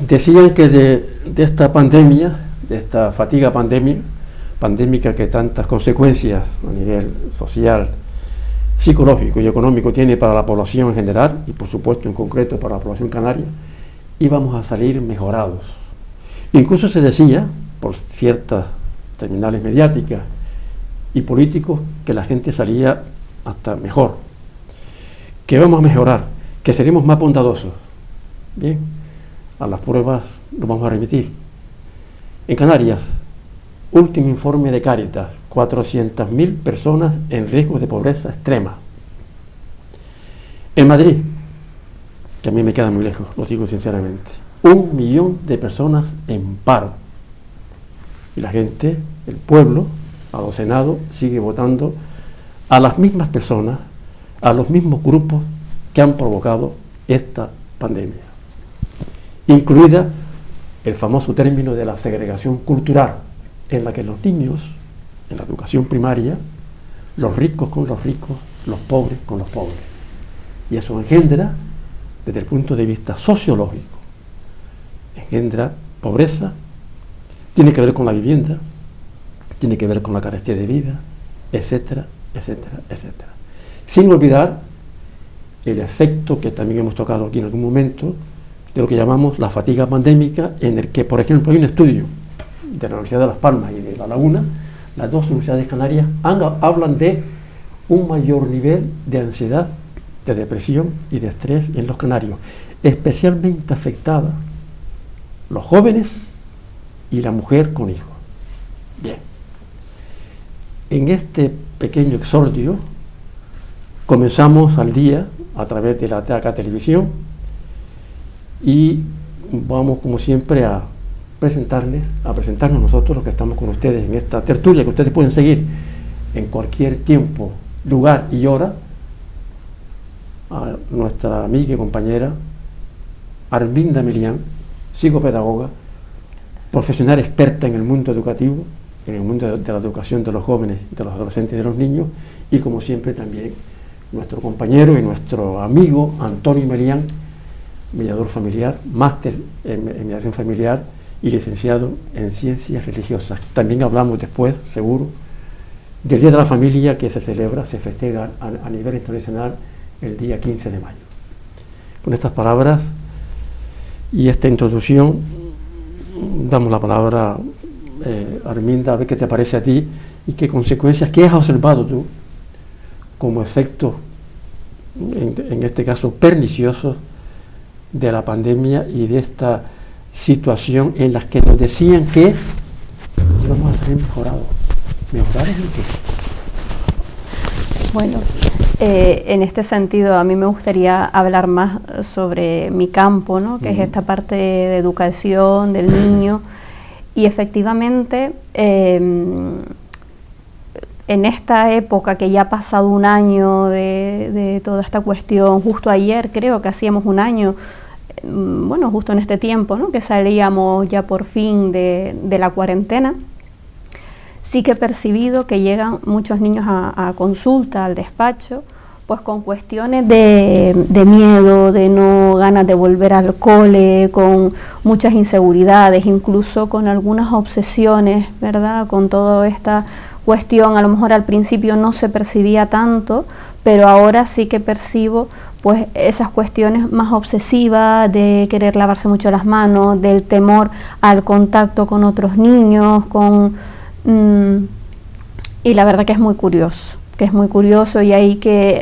Decían que de esta pandemia, de esta fatiga pandémica que tantas consecuencias a nivel social, psicológico y económico tiene para la población en general, y por supuesto en concreto para la población canaria, íbamos a salir mejorados. Incluso se decía, por ciertas terminales mediáticas y políticos, que la gente salía hasta mejor, que vamos a mejorar, que seremos más bondadosos. Bien, a las pruebas nos vamos a remitir. En Canarias, último informe de Cáritas, 400.000 personas en riesgo de pobreza extrema. En Madrid, que a mí me queda muy lejos, lo digo sinceramente, 1 millón de personas en paro. Y la gente, el pueblo, adocenado, sigue votando a las mismas personas, a los mismos grupos que han provocado esta pandemia, incluida el famoso término de la segregación cultural, en la que los niños, en la educación primaria, los ricos con los ricos, los pobres con los pobres. Y eso engendra, desde el punto de vista sociológico, engendra pobreza, tiene que ver con la vivienda, tiene que ver con la carestía de vida, etcétera, etcétera, etcétera. Sin olvidar el efecto que también hemos tocado aquí en algún momento, de lo que llamamos la fatiga pandémica, en el que, por ejemplo, hay un estudio de la Universidad de Las Palmas y de La Laguna, las dos universidades canarias hablan de un mayor nivel de ansiedad, de depresión y de estrés en los canarios, especialmente afectada los jóvenes y la mujer con hijos. Bien, en este pequeño exordio comenzamos al día a través de la TACA Televisión y vamos, como siempre, a presentarnos nosotros, los que estamos con ustedes en esta tertulia, que ustedes pueden seguir en cualquier tiempo, lugar y hora, a nuestra amiga y compañera Arminda Milián, psicopedagoga, profesional experta en el mundo educativo, en el mundo de la educación de los jóvenes, de los adolescentes y de los niños, y como siempre también nuestro compañero y nuestro amigo Antonio Milián, mediador familiar, máster en mediación familiar y licenciado en ciencias religiosas. También hablamos después, seguro, del Día de la Familia, que se celebra, se festeja a nivel internacional el día 15 de mayo. Con estas palabras y esta introducción, damos la palabra a Arminda, a ver qué te parece a ti y qué consecuencias, qué has observado tú como efecto, en este caso pernicioso, de la pandemia y de esta situación en la que nos decían que íbamos a salir mejorados. ¿Mejorar en qué? Bueno, en este sentido a mí me gustaría hablar más sobre mi campo, ¿no? Que es esta parte de educación del niño, y efectivamente en esta época que ya ha pasado un año de toda esta cuestión, justo ayer creo que hacíamos un año, bueno, justo en este tiempo, ¿no? Que salíamos ya por fin de la cuarentena, sí que he percibido que llegan muchos niños a consulta, al despacho, pues con cuestiones de miedo, de no ganas de volver al cole, con muchas inseguridades, incluso con algunas obsesiones, ¿verdad? Con toda esta cuestión, a lo mejor al principio no se percibía tanto, pero ahora sí que percibo pues esas cuestiones más obsesivas de querer lavarse mucho las manos, del temor al contacto con otros niños, y la verdad que es muy curioso, y ahí que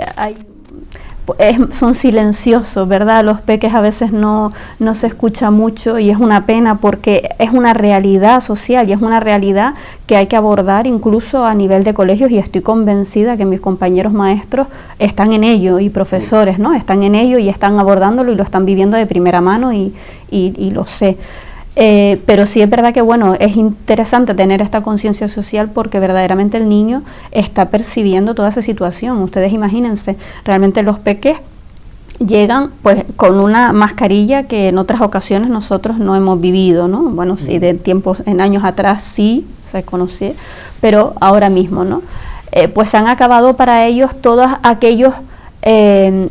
son silenciosos, ¿verdad? Los peques a veces no se escucha mucho, y es una pena porque es una realidad social y es una realidad que hay que abordar incluso a nivel de colegios, y estoy convencida que mis compañeros maestros están en ello, y profesores, ¿no? Están en ello y están abordándolo y lo están viviendo de primera mano, y lo sé. Pero sí es verdad que bueno, es interesante tener esta conciencia social porque verdaderamente el niño está percibiendo toda esa situación. Ustedes imagínense, realmente los peques llegan pues con una mascarilla que en otras ocasiones nosotros no hemos vivido, ¿no? Bueno, sí, de tiempos, en años atrás sí se conocía, pero ahora mismo, ¿no? Pues se han acabado para ellos todas aquellas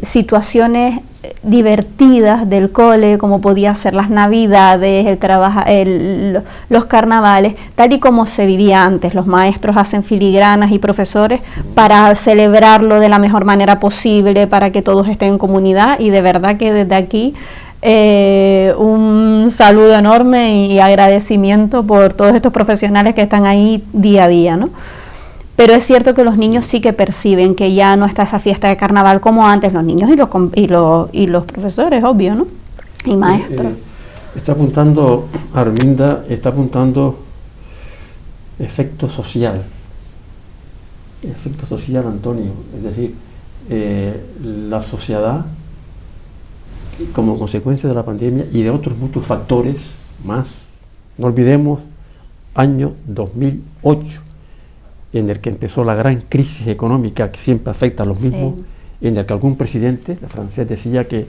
situaciones divertidas del cole, como podía ser las navidades, los carnavales, tal y como se vivía antes. Los maestros hacen filigranas y profesores para celebrarlo de la mejor manera posible, para que todos estén en comunidad, y de verdad que desde aquí un saludo enorme y agradecimiento por todos estos profesionales que están ahí día a día, ¿no? Pero es cierto que los niños sí que perciben que ya no está esa fiesta de carnaval como antes, los niños y los profesores, obvio, ¿no? Y maestros. Está apuntando, Arminda, efecto social, Antonio, es decir, la sociedad, como consecuencia de la pandemia y de otros muchos factores más. No olvidemos año 2008, en el que empezó la gran crisis económica que siempre afecta a los mismos, sí. En el que algún presidente, el francés, decía que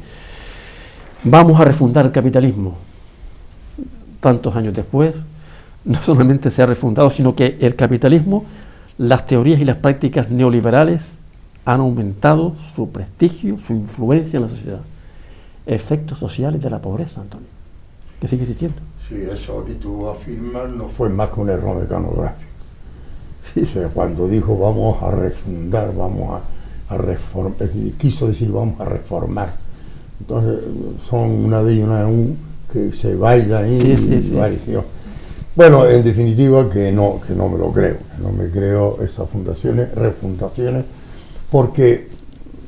vamos a refundar el capitalismo. Tantos años después, no solamente se ha refundado, sino que el capitalismo, las teorías y las prácticas neoliberales han aumentado su prestigio, su influencia en la sociedad. Efectos sociales de la pobreza, Antonio, que sigue existiendo. Sí, eso que tú afirmas no fue más que un error mecanográfico. Sí. O sea, cuando dijo vamos a refundar, vamos a reformar, quiso decir vamos a reformar. Entonces son una D y una U que se baila ahí, sí. Bueno, en definitiva que no me lo creo, no me creo esas refundaciones, porque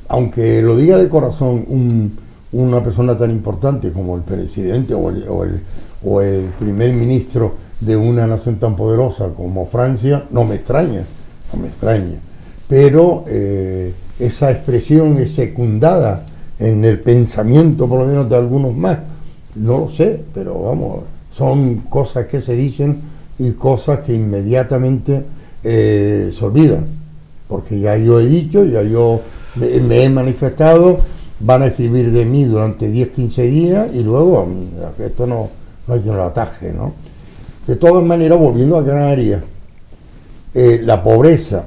aunque lo diga de corazón una persona tan importante como el presidente o el primer ministro de una nación tan poderosa como Francia, no me extraña, pero esa expresión es secundada en el pensamiento por lo menos de algunos más, no lo sé, pero vamos, son cosas que se dicen y cosas que inmediatamente se olvidan, porque ya yo he dicho, ya yo me he manifestado, van a escribir de mí durante 10-15 días y luego esto no hay quien lo ataje, ¿no? De todas maneras, volviendo a Canarias, la pobreza,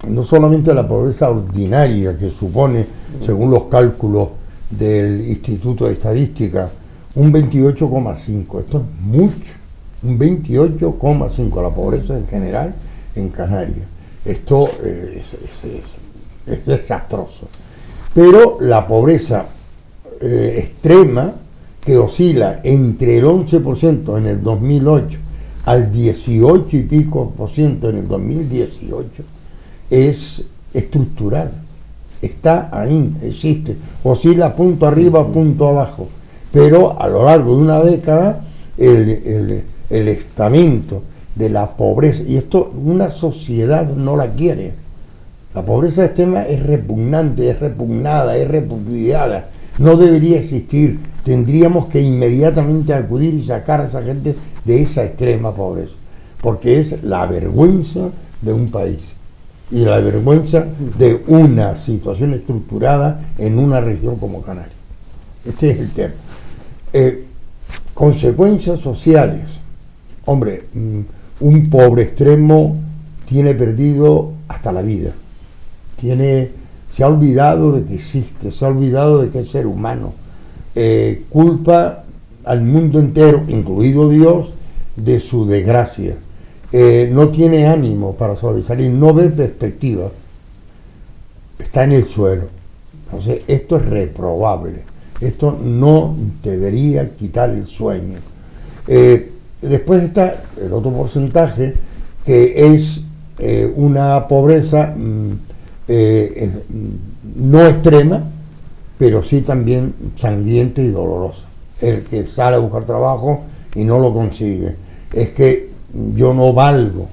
no solamente la pobreza ordinaria que supone, según los cálculos del Instituto de Estadística, un 28,5, esto es mucho, un 28,5 la pobreza en general en Canarias. Esto es desastroso. Pero la pobreza extrema, que oscila entre el 11% en el 2008 al 18 y pico % en el 2018, es estructural. Está ahí, existe, oscila punto arriba, punto abajo. Pero a lo largo de una década, el estamento de la pobreza, y esto una sociedad no la quiere. La pobreza extrema es repugnante, es repugnada, es repudiada. No debería existir. Tendríamos que inmediatamente acudir y sacar a esa gente de esa extrema pobreza, porque es la vergüenza de un país y la vergüenza de una situación estructurada en una región como Canarias. Este es el tema. Consecuencias sociales. Hombre, un pobre extremo tiene perdido hasta la vida. Se ha olvidado de que existe, se ha olvidado de que es ser humano. Culpa al mundo entero, incluido Dios, de su desgracia. No tiene ánimo para sobresalir, no ve perspectiva, está en el suelo. Entonces, esto es reprobable, esto no debería quitar el sueño. Después está el otro porcentaje, que es una pobreza no extrema, pero sí también sangrienta y dolorosa. El que sale a buscar trabajo y no lo consigue. Es que yo no valgo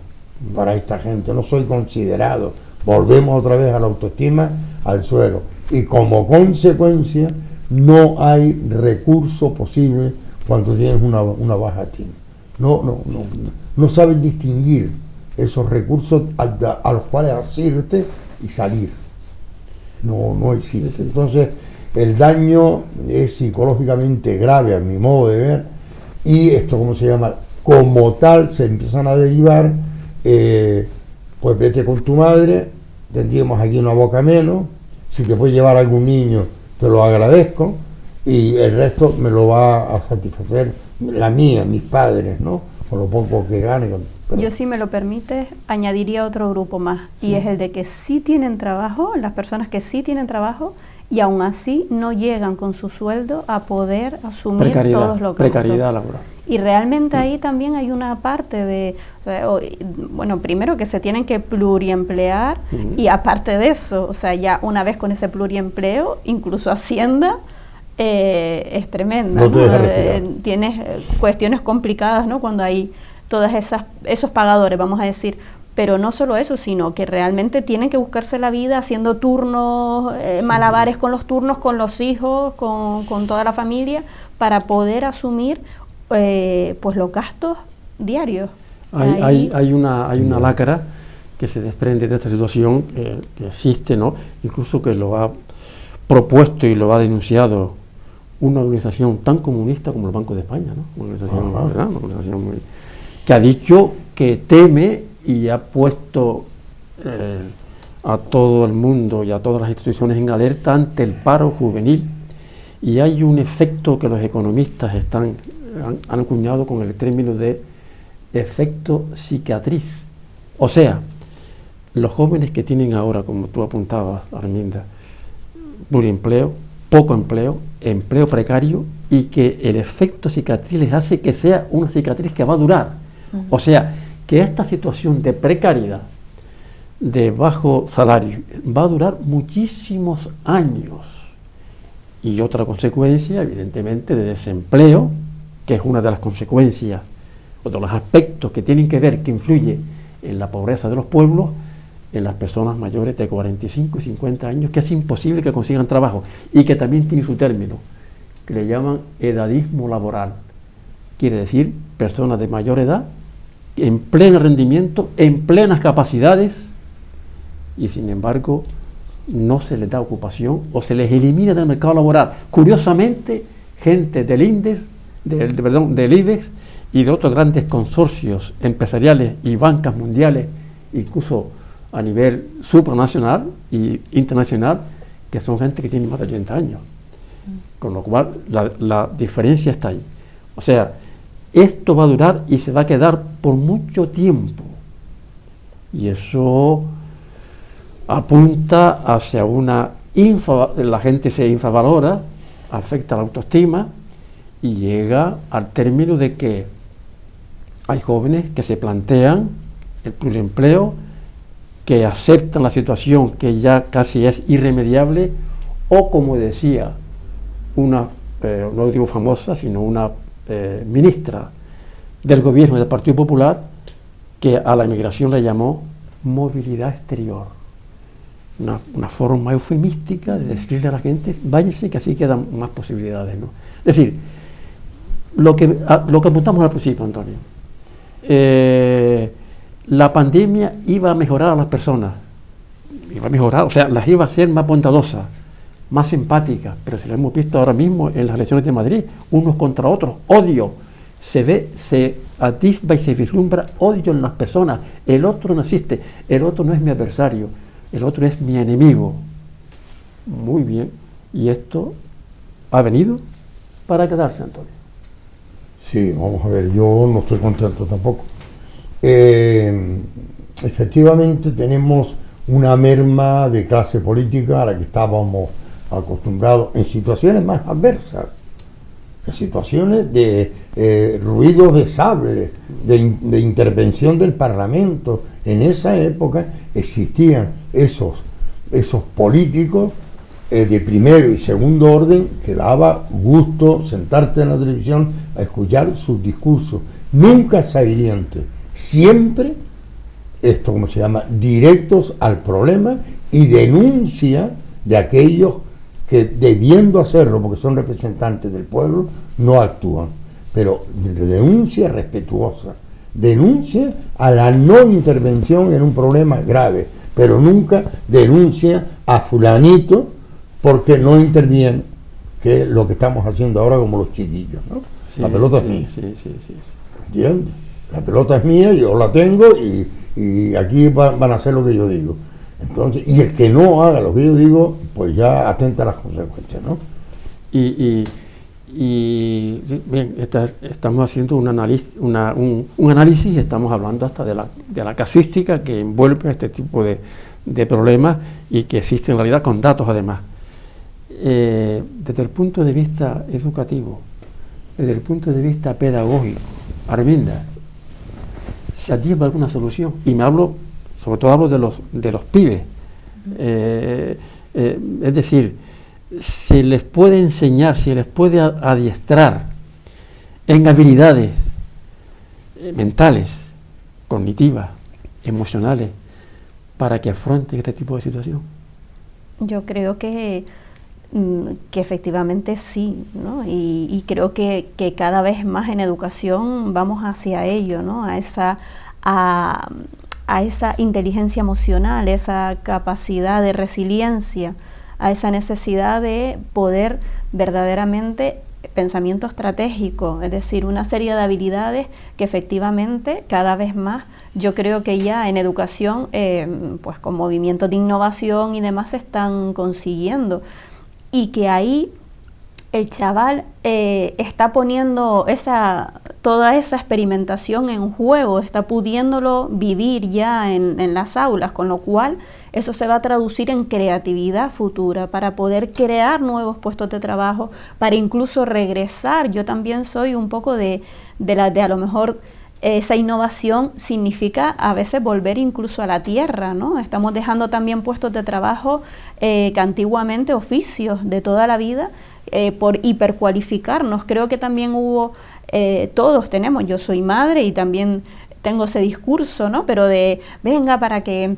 para esta gente, no soy considerado. Volvemos otra vez a la autoestima, al suelo. Y como consecuencia, no hay recurso posible cuando tienes una baja estima. No sabes distinguir esos recursos a los cuales asirte y salir. No existe. Entonces, el daño es psicológicamente grave a mi modo de ver, y esto, ¿cómo se llama? Como tal, se empiezan a derivar, pues vete con tu madre, tendríamos aquí una boca menos, si te puedes llevar a algún niño, te lo agradezco y el resto me lo va a satisfacer la mía, mis padres, ¿no? Con lo poco que gane. Pero yo, si me lo permites, añadiría otro grupo más, y es el de que sí tienen trabajo, las personas que sí tienen trabajo, y aún así no llegan con su sueldo a poder asumir todos los gastos. Precariedad laboral. Y realmente ahí también hay una parte de, o sea, bueno, primero que se tienen que pluriemplear, y aparte de eso, o sea, ya una vez con ese pluriempleo, incluso Hacienda es tremenda, no te deja respirar. Tienes cuestiones complicadas, ¿no? Cuando hay todas esos pagadores, vamos a decir. Pero no solo eso, sino que realmente tienen que buscarse la vida haciendo turnos, malabares con los turnos, con los hijos, con toda la familia, para poder asumir pues los gastos diarios. Hay una lacra que se desprende de esta situación que existe, ¿no? Incluso que lo ha propuesto y lo ha denunciado una organización tan comunista como el Banco de España, ¿no? Una organización, ¿verdad? Una organización que ha dicho que teme y ha puesto a todo el mundo y a todas las instituciones en alerta ante el paro juvenil. Y hay un efecto que los economistas han acuñado con el término de efecto cicatriz. O sea, los jóvenes que tienen ahora, como tú apuntabas, Arminda, pluriempleo, poco empleo, empleo precario, y que el efecto cicatriz les hace que sea una cicatriz que va a durar. O sea, que esta situación de precariedad, de bajo salario, va a durar muchísimos años. Y otra consecuencia, evidentemente, de desempleo, que es una de las consecuencias, o de los aspectos que tienen que ver, que influye en la pobreza de los pueblos, en las personas mayores de 45 y 50 años, que es imposible que consigan trabajo, y que también tiene su término, que le llaman edadismo laboral. Quiere decir, personas de mayor edad, en pleno rendimiento, en plenas capacidades, y sin embargo no se les da ocupación o se les elimina del mercado laboral. Curiosamente, gente del INDEX, del IBEX y de otros grandes consorcios empresariales y bancas mundiales, incluso a nivel supranacional e internacional, que son gente que tiene más de 80 años. Con lo cual la diferencia está ahí. O sea, esto va a durar y se va a quedar por mucho tiempo. Y eso apunta hacia la gente se infravalora, afecta la autoestima y llega al término de que hay jóvenes que se plantean el pluriempleo, que aceptan la situación que ya casi es irremediable, o como decía no digo famosa, sino una ministra del gobierno del Partido Popular, que a la inmigración le llamó movilidad exterior, una forma eufemística de decirle a la gente, váyase que así quedan más posibilidades, ¿no? Es decir, lo que apuntamos al principio, Antonio, la pandemia iba a mejorar a las personas, iba a mejorar, o sea, las iba a hacer más bondadosas, más empáticas, pero si lo hemos visto ahora mismo en las elecciones de Madrid, unos contra otros, odio, se atisba y se vislumbra odio en las personas, el otro no existe, el otro no es mi adversario, el otro es mi enemigo. Muy bien, y esto ha venido para quedarse, Antonio. Sí, vamos a ver, yo no estoy contento tampoco. Efectivamente tenemos una merma de clase política a la que estábamos acostumbrados en situaciones más adversas, en situaciones de ruidos de sable, de intervención del Parlamento. En esa época existían esos políticos de primero y segundo orden que daba gusto sentarte en la televisión a escuchar sus discursos, nunca sahirientes, siempre esto, como se llama, directos al problema y denuncia de aquellos que, debiendo hacerlo porque son representantes del pueblo, no actúan, pero denuncia respetuosa, denuncia a la no intervención en un problema grave, pero nunca denuncia a fulanito porque no interviene, que es lo que estamos haciendo ahora como los chiquillos, ¿no? Sí, la pelota es mía. Sí. ¿Entiendes? La pelota es mía, yo la tengo y aquí van a hacer lo que yo digo. Entonces, y el que no haga lo que yo digo, pues ya atenta a las consecuencias, ¿no? Y bien, estamos haciendo un análisis, estamos hablando hasta de la casuística que envuelve este tipo de problemas y que existe en realidad con datos además. Desde el punto de vista educativo, desde el punto de vista pedagógico, Arminda, ¿se atisba alguna solución? Y sobre todo hablo de los pibes. Es decir, se les puede enseñar, se les puede adiestrar en habilidades mentales, cognitivas, emocionales, para que afronten este tipo de situación. Yo creo que efectivamente sí, ¿no? Y creo que cada vez más en educación vamos hacia ello, ¿no? A esa inteligencia emocional, esa capacidad de resiliencia, a esa necesidad de poder verdaderamente pensamiento estratégico, es decir, una serie de habilidades que efectivamente cada vez más yo creo que ya en educación, pues con movimientos de innovación y demás se están consiguiendo, y que ahí el chaval está poniendo toda esa experimentación en juego, está pudiéndolo vivir ya en las aulas, con lo cual eso se va a traducir en creatividad futura para poder crear nuevos puestos de trabajo, para incluso regresar. Yo también soy un poco de a lo mejor esa innovación significa a veces volver incluso a la tierra, ¿no? Estamos dejando también puestos de trabajo que antiguamente oficios de toda la vida por hipercualificarnos. Creo que también hubo, todos tenemos, yo soy madre y también tengo ese discurso, ¿no? Pero de venga para que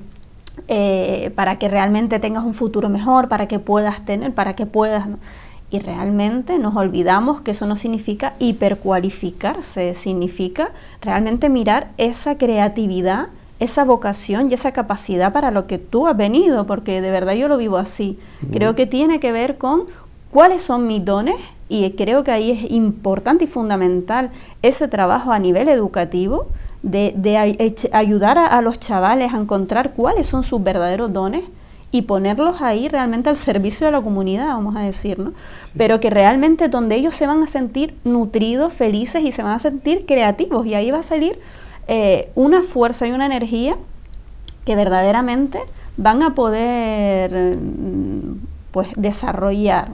realmente tengas un futuro mejor, para que puedas tener, para que puedas, ¿no? Y realmente nos olvidamos que eso no significa hipercualificarse, significa realmente mirar esa creatividad, esa vocación y esa capacidad para lo que tú has venido, porque de verdad yo lo vivo así. Creo que tiene que ver con cuáles son mis dones, y creo que ahí es importante y fundamental ese trabajo a nivel educativo, de ayudar a los chavales a encontrar cuáles son sus verdaderos dones y ponerlos ahí realmente al servicio de la comunidad, vamos a decir, ¿no? Pero que realmente donde ellos se van a sentir nutridos, felices y se van a sentir creativos, y ahí va a salir una fuerza y una energía que verdaderamente van a poder pues desarrollar,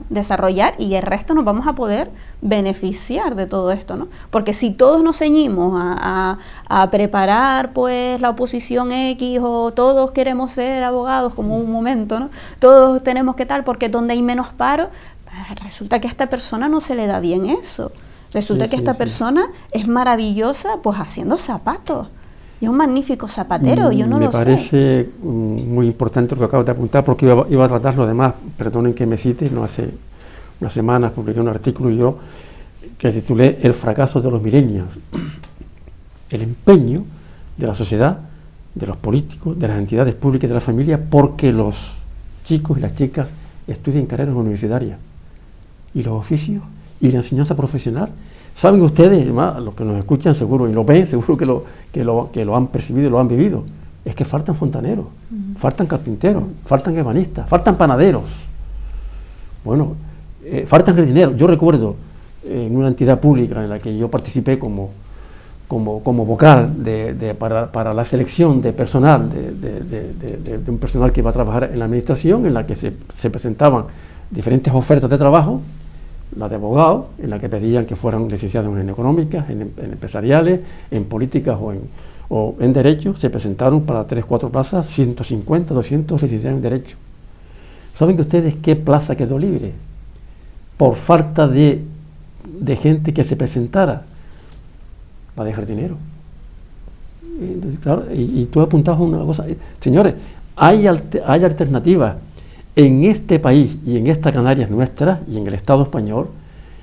y el resto nos vamos a poder beneficiar de todo esto, ¿no? Porque si todos nos ceñimos a preparar pues la oposición X, o todos queremos ser abogados como un momento, ¿no? Todos tenemos que tal, porque donde hay menos paro, resulta que a esta persona no se le da bien eso. Resulta que esta persona es maravillosa pues haciendo zapatos. Y es un magnífico zapatero, yo no lo sé. Me parece muy importante lo que acabas de apuntar, porque iba a tratar lo demás. Perdonen que me cite, no hace unas semanas publiqué un artículo yo que titulé El fracaso de los millennials. El empeño de la sociedad, de los políticos, de las entidades públicas y de la familia, porque los chicos y las chicas estudien carreras universitarias. Y los oficios y la enseñanza profesional. Saben ustedes, además, los que nos escuchan seguro y lo ven, seguro que lo han percibido y lo han vivido, es que faltan fontaneros, faltan carpinteros, faltan ebanistas, faltan panaderos, bueno, faltan jardineros. Yo recuerdo en una entidad pública en la que yo participé como vocal para la selección de personal, de un personal que iba a trabajar en la administración, en la que se presentaban diferentes ofertas de trabajo, la de abogado, en la que pedían que fueran licenciados en económicas, en empresariales, en políticas o en derecho. Se presentaron para 3-4 plazas, 150, 200 licenciados en derecho. ¿Saben que ustedes qué plaza quedó libre? Por falta de gente que se presentara, la de jardinero. Y tú apuntabas una cosa, señores, hay alternativas. En este país y en estas Canarias nuestras y en el Estado español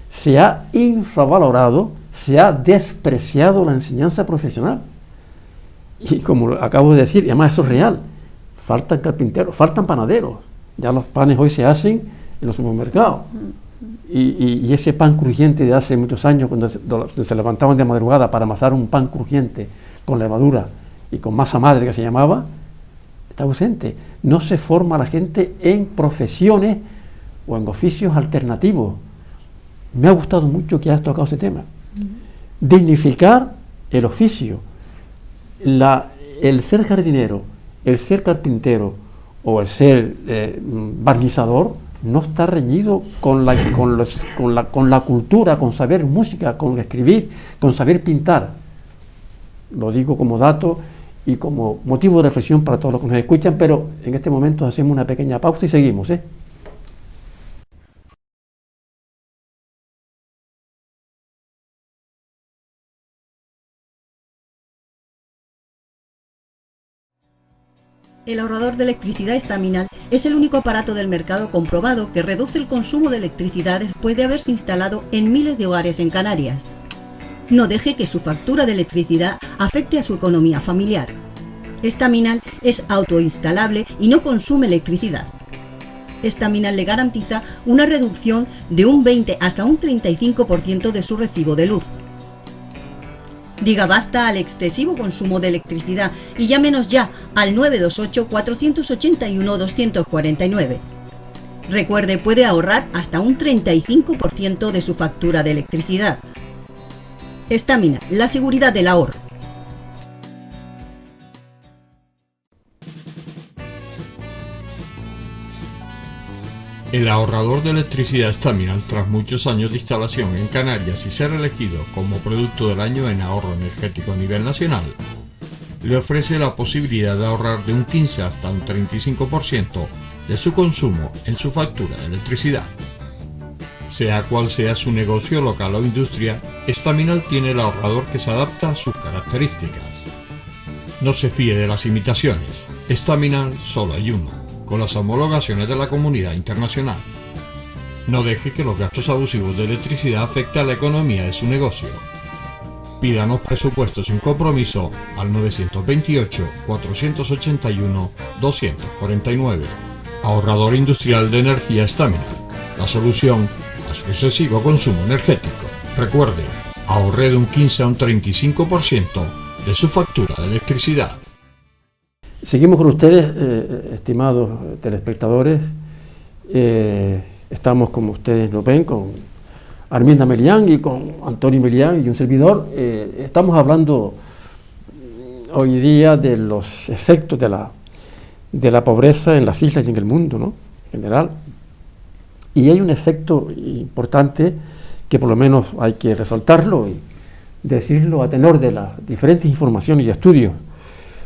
se ha infravalorado, se ha despreciado la enseñanza profesional. Y como acabo de decir, y además eso es real, faltan carpinteros, faltan panaderos. Ya los panes hoy se hacen en los supermercados. Y ese pan crujiente de hace muchos años, cuando se levantaban de madrugada para amasar un pan crujiente con levadura y con masa madre que se llamaba, está ausente. No se forma la gente en profesiones o en oficios alternativos. Me ha gustado mucho que hayas tocado ese tema. Dignificar el oficio, el ser jardinero, el ser carpintero o el ser barnizador no está reñido con la cultura, con saber música, con escribir, con saber pintar. Lo digo como dato y como motivo de reflexión para todos los que nos escuchan, pero en este momento hacemos una pequeña pausa y seguimos, ¿eh? El ahorrador de electricidad estaminal es el único aparato del mercado comprobado que reduce el consumo de electricidad después de haberse instalado en miles de hogares en Canarias. No deje que su factura de electricidad afecte a su economía familiar. Estaminal es autoinstalable y no consume electricidad. Estaminal le garantiza una reducción de un 20 hasta un 35% de su recibo de luz. Diga basta al excesivo consumo de electricidad y llámenos ya al 928-481-249. Recuerde, puede ahorrar hasta un 35% de su factura de electricidad. Estaminal, la seguridad del ahorro. El ahorrador de electricidad Estaminal, tras muchos años de instalación en Canarias y ser elegido como producto del año en ahorro energético a nivel nacional, le ofrece la posibilidad de ahorrar de un 15 hasta un 35% de su consumo en su factura de electricidad. Sea cual sea su negocio local o industria, Estaminal tiene el ahorrador que se adapta a sus características. No se fíe de las imitaciones, Estaminal solo hay uno, con las homologaciones de la comunidad internacional. No deje que los gastos abusivos de electricidad afecten a la economía de su negocio. Pídanos presupuestos sin compromiso al 928-481-249. Ahorrador industrial de energía Estaminal, la solución a su excesivo consumo energético. Recuerde, ahorre de un 15 a un 35% de su factura de electricidad. Seguimos con ustedes, estimados telespectadores. Estamos, como ustedes nos ven, con Arminda Melián y con Antonio Melián y un servidor. Estamos hablando hoy día de los efectos de la pobreza en las islas y en el mundo, ¿no?, en general. Y hay un efecto importante que por lo menos hay que resaltarlo y decirlo a tenor de las diferentes informaciones y estudios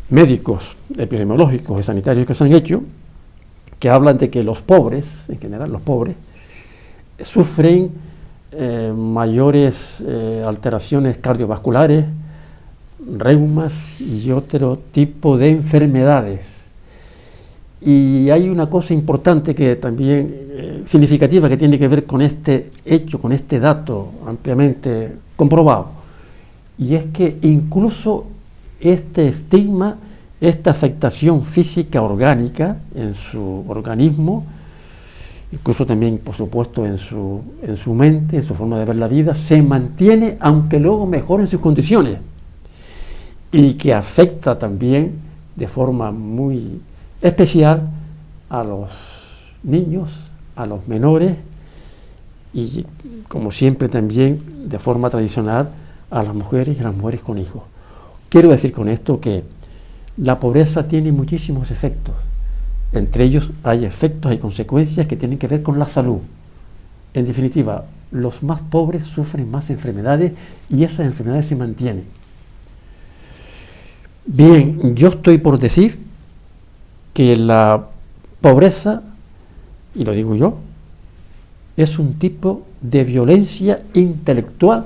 médicos, epidemiológicos y sanitarios que se han hecho, que hablan de que los pobres, en general los pobres, sufren mayores alteraciones cardiovasculares, reumas y otro tipo de enfermedades. Y hay una cosa importante que también significativa que tiene que ver con este hecho, con este dato ampliamente comprobado, y es que incluso este estigma, esta afectación física orgánica en su organismo, incluso también, por supuesto, en su mente, en su forma de ver la vida, se mantiene aunque luego mejoren sus condiciones, y que afecta también de forma muy especial a los niños, a los menores y, como siempre, también de forma tradicional a las mujeres y a las mujeres con hijos. Quiero decir con esto que la pobreza tiene muchísimos efectos. Entre ellos hay efectos, hay consecuencias que tienen que ver con la salud. En definitiva, los más pobres sufren más enfermedades y esas enfermedades se mantienen. Bien, yo estoy por decir que la pobreza, y lo digo yo, es un tipo de violencia intelectual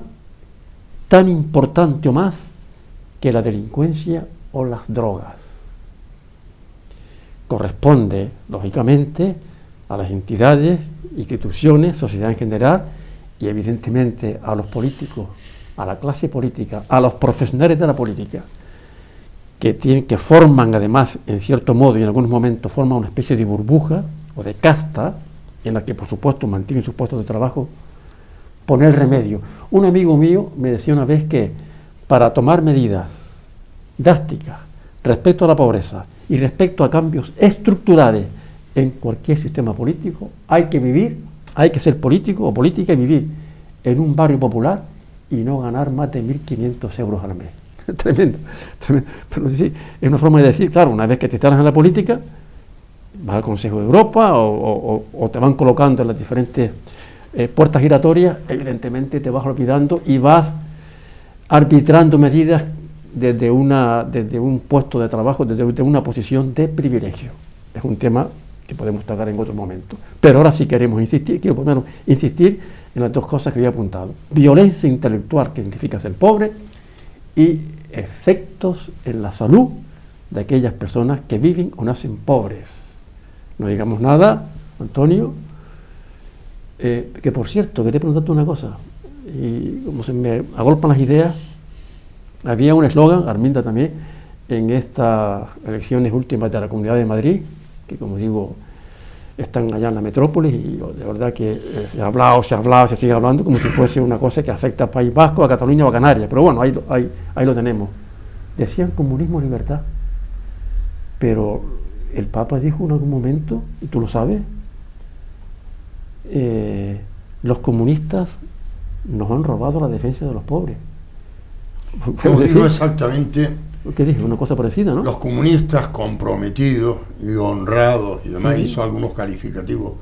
tan importante o más que la delincuencia o las drogas. Corresponde, lógicamente, a las entidades, instituciones, sociedad en general, y evidentemente a los políticos, a la clase política, a los profesionales de la política, que forman además, en cierto modo y en algunos momentos, forman una especie de burbuja o de casta, en la que por supuesto mantienen sus puestos de trabajo, poner remedio. Un amigo mío me decía una vez que para tomar medidas drásticas respecto a la pobreza Y respecto a cambios estructurales en cualquier sistema político, hay que vivir, hay que ser político o política y vivir en un barrio popular y no ganar más de 1.500 euros al mes. Tremendo, tremendo. Pero sí, es una forma de decir, claro, una vez que te instalas en la política, vas al Consejo de Europa o te van colocando en las diferentes puertas giratorias, evidentemente te vas olvidando y vas arbitrando medidas desde un puesto de trabajo, desde una posición de privilegio. Es un tema que podemos tocar en otro momento. Pero ahora sí quiero por lo menos insistir en las dos cosas que había apuntado. Violencia intelectual, que significa ser pobre, y efectos en la salud de aquellas personas que viven o nacen pobres. No digamos nada, Antonio, que por cierto, quería preguntarte una cosa, y como se me agolpan las ideas, había un eslogan, Arminda también, en estas elecciones últimas de la Comunidad de Madrid, que como digo, están allá en la metrópolis, y de verdad que se ha hablado, se sigue hablando como si fuese una cosa que afecta al País Vasco, a Cataluña o a Canarias, pero bueno, ahí lo tenemos. Decían comunismo, libertad, pero el Papa dijo en algún momento, y tú lo sabes, los comunistas nos han robado la defensa de los pobres. Yo digo exactamente. ¿Qué dije? Una cosa parecida, ¿no? Los comunistas comprometidos y honrados y demás, hizo algunos calificativos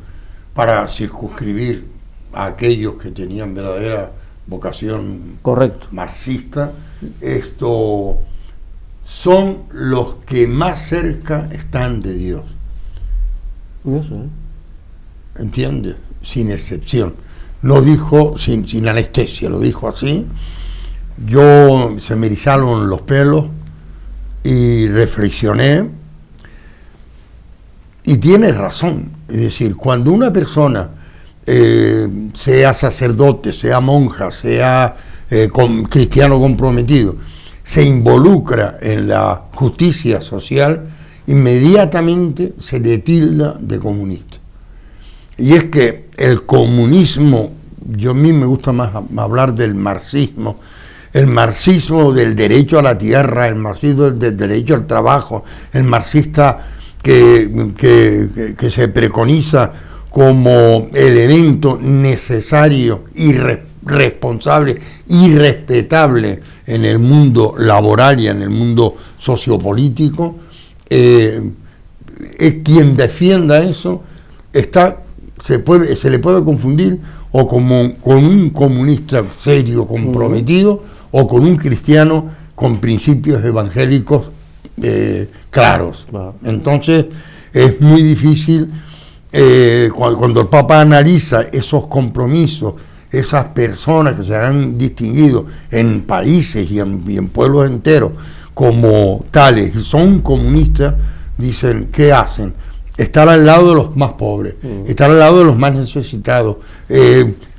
para circunscribir a aquellos que tenían verdadera vocación marxista. Esto son los que más cerca están de Dios. Eso, ¿Entiendes? Sin excepción. No dijo sin anestesia, lo dijo así. Se me erizaron los pelos y reflexioné, y tiene razón. Es decir, cuando una persona, sea sacerdote, sea monja, sea cristiano comprometido, se involucra en la justicia social, inmediatamente se le tilda de comunista. Y es que el comunismo, a mí me gusta más hablar del marxismo, el marxismo del derecho a la tierra, el marxismo del derecho al trabajo, el marxista que se preconiza como elemento necesario y responsable y respetable en el mundo laboral y en el mundo sociopolítico, es quien defienda eso, se le puede confundir o con un comunista serio, comprometido, o con un cristiano con principios evangélicos claros. Entonces es muy difícil, cuando el Papa analiza esos compromisos, esas personas que se han distinguido en países y en pueblos enteros como tales, y son comunistas, dicen, ¿qué hacen? Estar al lado de los más pobres, estar al lado de los más necesitados,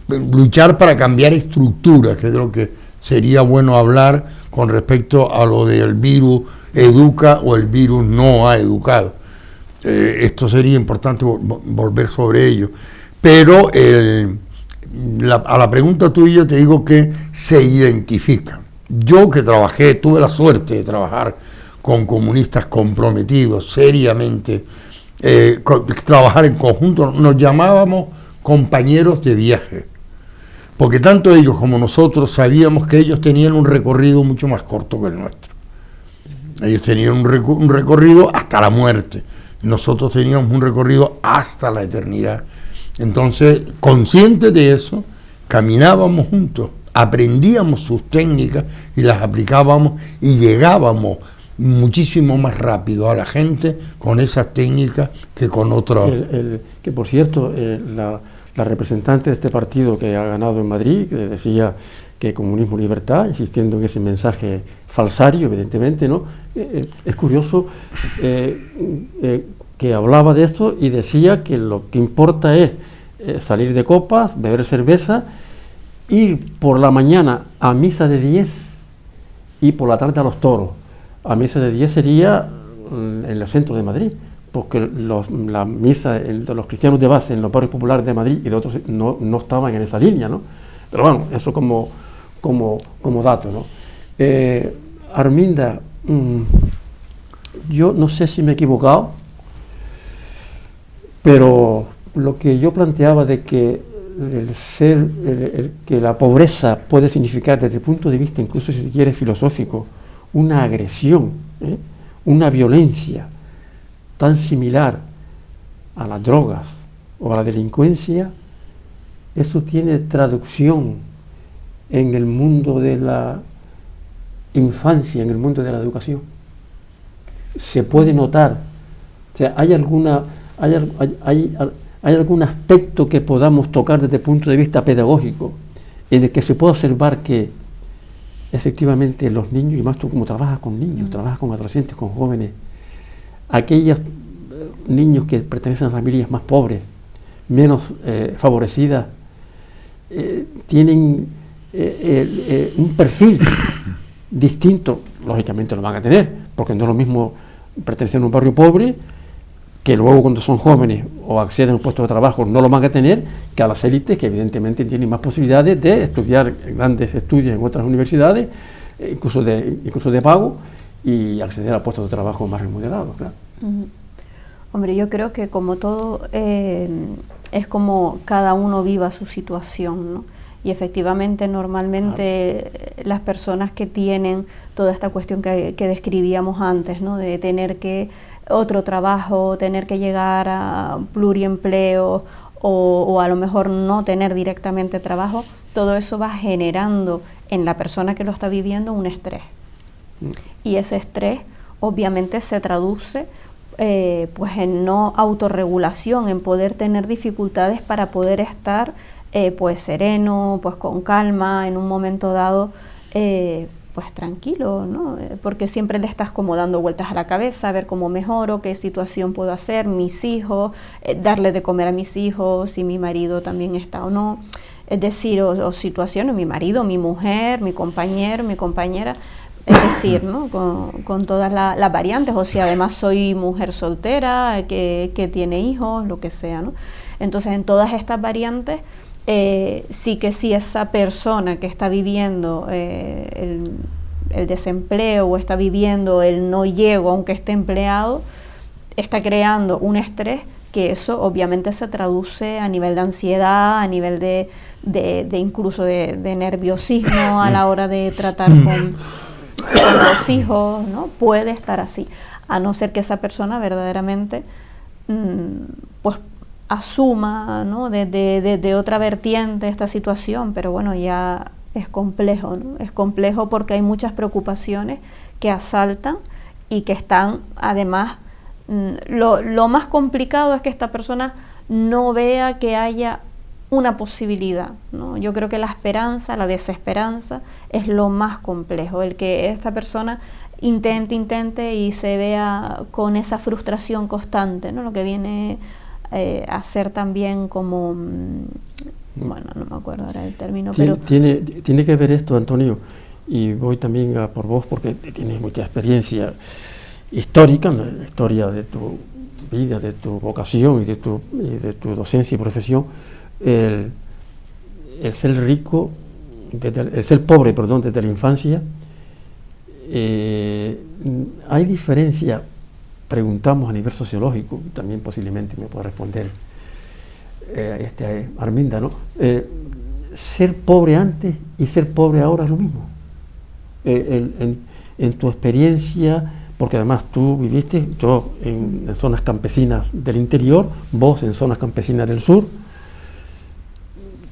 luchar para cambiar estructuras, que es de lo que sería bueno hablar con respecto a lo del virus educa o el virus no ha educado. Esto sería importante volver sobre ello. Pero a la pregunta tuya te digo que se identifican. Yo que tuve la suerte de trabajar con comunistas comprometidos seriamente, trabajar en conjunto, nos llamábamos compañeros de viaje, porque tanto ellos como nosotros sabíamos que ellos tenían un recorrido mucho más corto que el nuestro. Ellos tenían un recorrido hasta la muerte, nosotros teníamos un recorrido hasta la eternidad. Entonces, conscientes de eso, caminábamos juntos, aprendíamos sus técnicas y las aplicábamos, y llegábamos muchísimo más rápido a la gente con esas técnicas que con otras. Que por cierto, la representante de este partido que ha ganado en Madrid, que decía que comunismo y libertad, insistiendo en ese mensaje falsario, evidentemente, ¿no? Es curioso que hablaba de esto y decía que lo que importa es salir de copas, beber cerveza, ir por la mañana a misa de 10 y por la tarde a los toros. A misa de 10 sería en el centro de Madrid, porque la misa de los cristianos de base en los barrios populares de Madrid y de otros no estaban en esa línea, ¿no? Pero bueno, eso como dato, ¿no? Arminda, yo no sé si me he equivocado, pero lo que yo planteaba de que que la pobreza puede significar desde el punto de vista, incluso si se quiere filosófico, una agresión, una violencia tan similar a las drogas o a la delincuencia, eso tiene traducción en el mundo de la infancia, en el mundo de la educación. Se puede notar, o sea, hay algún aspecto que podamos tocar desde el punto de vista pedagógico, en el que se puede observar que efectivamente los niños, y más tú como trabajas con niños, trabajas con adolescentes, con jóvenes, aquellos niños que pertenecen a familias más pobres, menos favorecidas, tienen un perfil distinto, lógicamente lo van a tener, porque no es lo mismo pertenecer a un barrio pobre, que luego cuando son jóvenes o acceden a un puesto de trabajo no lo van a tener, que a las élites, que evidentemente tienen más posibilidades de estudiar grandes estudios en otras universidades, incluso de pago, y acceder a puestos de trabajo más remunerados, claro. Hombre, yo creo que como todo es como cada uno viva su situación, ¿no? Y efectivamente, normalmente las personas que tienen toda esta cuestión que describíamos antes, ¿no? De tener que otro trabajo, tener que llegar a pluriempleo o a lo mejor no tener directamente trabajo, todo eso va generando en la persona que lo está viviendo un estrés. Y ese estrés obviamente se traduce pues en no autorregulación, en poder tener dificultades para poder estar pues sereno, pues con calma, en un momento dado pues tranquilo, ¿no? Porque siempre le estás como dando vueltas a la cabeza, a ver cómo mejoro, qué situación puedo hacer, mis hijos, darle de comer a mis hijos, si mi marido también está o no, es decir, o situaciones, mi marido, mi mujer, mi compañero, mi compañera, es decir, ¿no? Con todas las variantes, o si además soy mujer soltera, que tiene hijos, lo que sea, ¿no? Entonces, en todas estas variantes, sí que si esa persona que está viviendo el desempleo o está viviendo el no llego aunque esté empleado, está creando un estrés que eso obviamente se traduce a nivel de ansiedad, a nivel de incluso de nerviosismo a la hora de tratar con los hijos, ¿no? Puede estar así, a no ser que esa persona verdaderamente pues asuma, ¿no? desde otra vertiente esta situación, pero bueno, ya es complejo, ¿no? Es complejo porque hay muchas preocupaciones que asaltan y que están, además, lo más complicado es que esta persona no vea que haya una posibilidad, ¿no? Yo creo que la esperanza, la desesperanza es lo más complejo, el que esta persona intente y se vea con esa frustración constante, ¿no? Lo que viene a ser también como, bueno, no me acuerdo ahora el término, pero... Tiene que ver esto, Antonio, y voy también a por vos porque tienes mucha experiencia histórica, ¿no? La historia de tu vida, de tu vocación y de tu docencia y profesión. El ser rico, el ser pobre, perdón, desde la infancia, hay diferencia. Preguntamos a nivel sociológico, también posiblemente me pueda responder Arminda, ¿no? Ser pobre antes y ser pobre ahora es lo mismo. En tu experiencia, porque además tú viviste, yo en zonas campesinas del interior, vos en zonas campesinas del sur,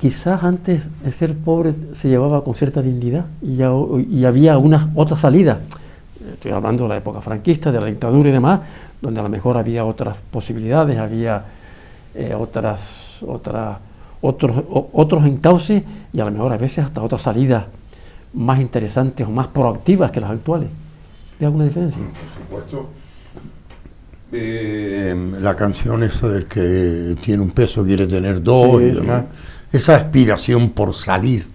quizás antes el ser pobre se llevaba con cierta dignidad y había unas otras salidas. Estoy hablando de la época franquista, de la dictadura y demás, donde a lo mejor había otras posibilidades, había otros encauces y a lo mejor a veces hasta otras salidas más interesantes o más proactivas que las actuales. ¿Hay alguna diferencia? Por supuesto. La canción esa del que tiene un peso quiere tener dos, sí, y demás, esa aspiración por salir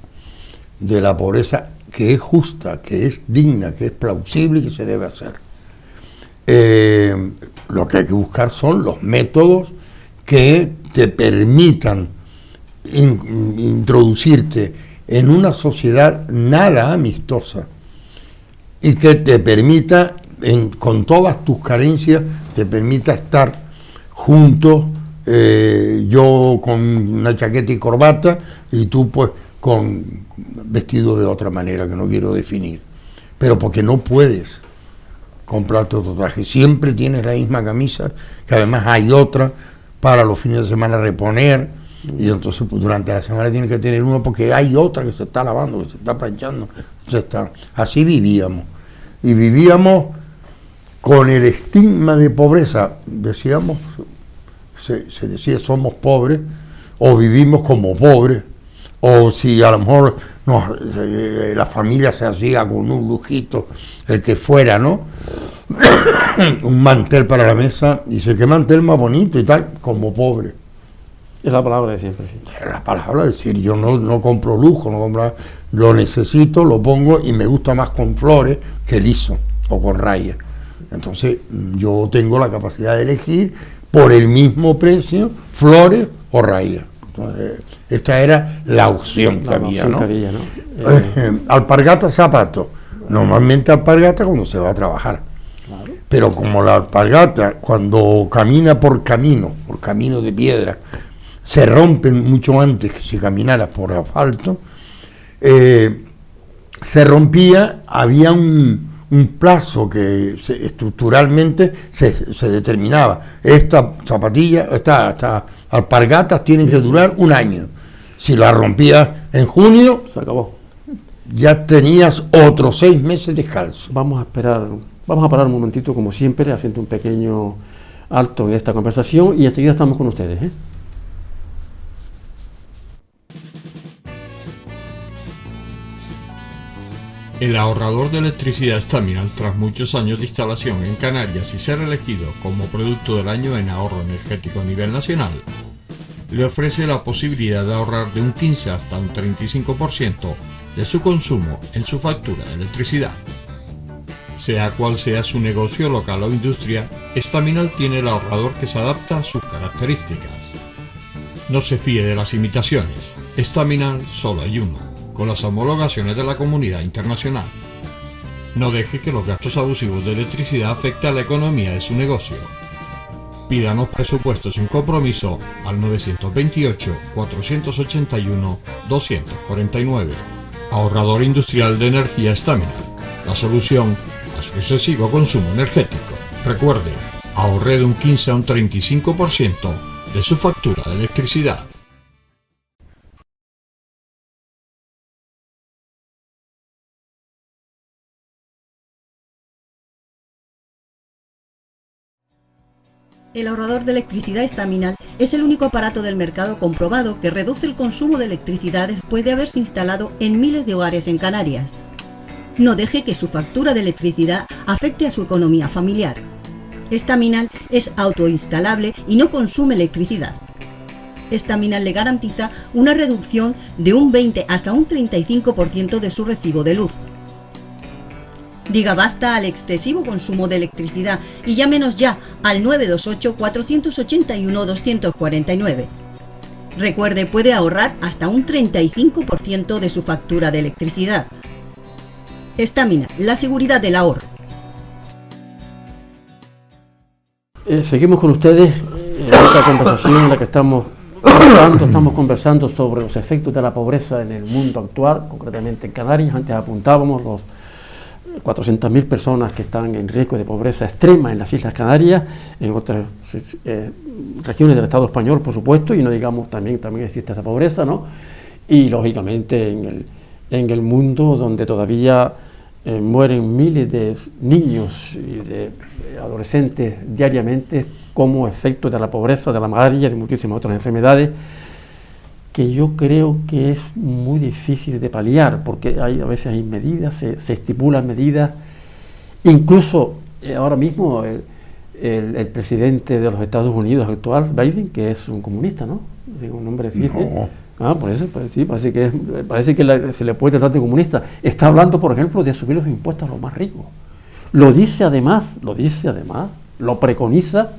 de la pobreza, que es justa, que es digna, que es plausible y que se debe hacer. Lo que hay que buscar son los métodos que te permitan introducirte en una sociedad nada amistosa y que te permita con todas tus carencias te permita estar juntos, yo con una chaqueta y corbata y tú pues con vestido de otra manera que no quiero definir, pero porque no puedes comprarte otro traje, siempre tienes la misma camisa, que además hay otra para los fines de semana reponer, y entonces pues, durante la semana tienes que tener uno porque hay otra que se está lavando, que se está planchando, así vivíamos, y vivíamos con el estigma de pobreza, decíamos, se decía somos pobres, o vivimos como pobres, o si a lo mejor la familia se hacía con un lujito, el que fuera, ¿no? Un mantel para la mesa, y dice, qué mantel más bonito y tal, como pobre. Es la palabra de siempre, sí. Es la palabra de decir, yo no compro lujo, no compro, lo necesito, lo pongo y me gusta más con flores que liso o con rayas. Entonces yo tengo la capacidad de elegir por el mismo precio flores o rayas. Entonces, esta era la opción que había, ¿no? Alpargata, zapatos. Normalmente alpargata cuando se va a trabajar. Claro. Pero como la alpargata, cuando camina por camino de piedra, se rompen mucho antes que si caminara por asfalto, se rompía, había un plazo que estructuralmente se determinaba. Esta zapatilla, estas alpargatas tienen que durar un año. Si la rompías en junio, se acabó. Ya tenías otros 6 meses descalzo. Vamos a parar un momentito, como siempre, haciendo un pequeño alto en esta conversación y enseguida estamos con ustedes, ¿eh? El ahorrador de electricidad Staminal, tras muchos años de instalación en Canarias y ser elegido como producto del año en ahorro energético a nivel nacional, le ofrece la posibilidad de ahorrar de un 15 hasta un 35% de su consumo en su factura de electricidad. Sea cual sea su negocio local o industria, Staminal tiene el ahorrador que se adapta a sus características. No se fíe de las imitaciones, Staminal solo hay uno, con las homologaciones de la comunidad internacional. No deje que los gastos abusivos de electricidad afecten a la economía de su negocio. Pídanos presupuestos sin compromiso al 928-481-249. Ahorrador industrial de energía Staminal, la solución a su excesivo consumo energético. Recuerde, ahorre de un 15 a un 35% de su factura de electricidad. El ahorrador de electricidad Staminal es el único aparato del mercado comprobado que reduce el consumo de electricidad después de haberse instalado en miles de hogares en Canarias. No deje que su factura de electricidad afecte a su economía familiar. Staminal es autoinstalable y no consume electricidad. Staminal le garantiza una reducción de un 20 hasta un 35% de su recibo de luz. Diga basta al excesivo consumo de electricidad y llámenos ya al 928-481-249. Recuerde, puede ahorrar hasta un 35% de su factura de electricidad. Staminal, la seguridad del ahorro. Seguimos con ustedes en esta conversación en la que estamos conversando sobre los efectos de la pobreza en el mundo actual, concretamente en Canarias. Antes apuntábamos los 400.000 personas que están en riesgo de pobreza extrema en las Islas Canarias, en otras regiones del Estado español, por supuesto, y no digamos, también existe esa pobreza, ¿no? Y lógicamente en el mundo donde todavía mueren miles de niños y de adolescentes diariamente como efecto de la pobreza, de la malaria y de muchísimas otras enfermedades, que yo creo que es muy difícil de paliar, porque a veces hay medidas, se estipulan medidas, incluso ahora mismo el presidente de los Estados Unidos actual, Biden, que es un comunista, ¿no? Digo, un nombre difícil. No. Por eso, pues, sí, parece que se le puede tratar de comunista. Está hablando, por ejemplo, de subir los impuestos a los más ricos. Lo dice además, lo preconiza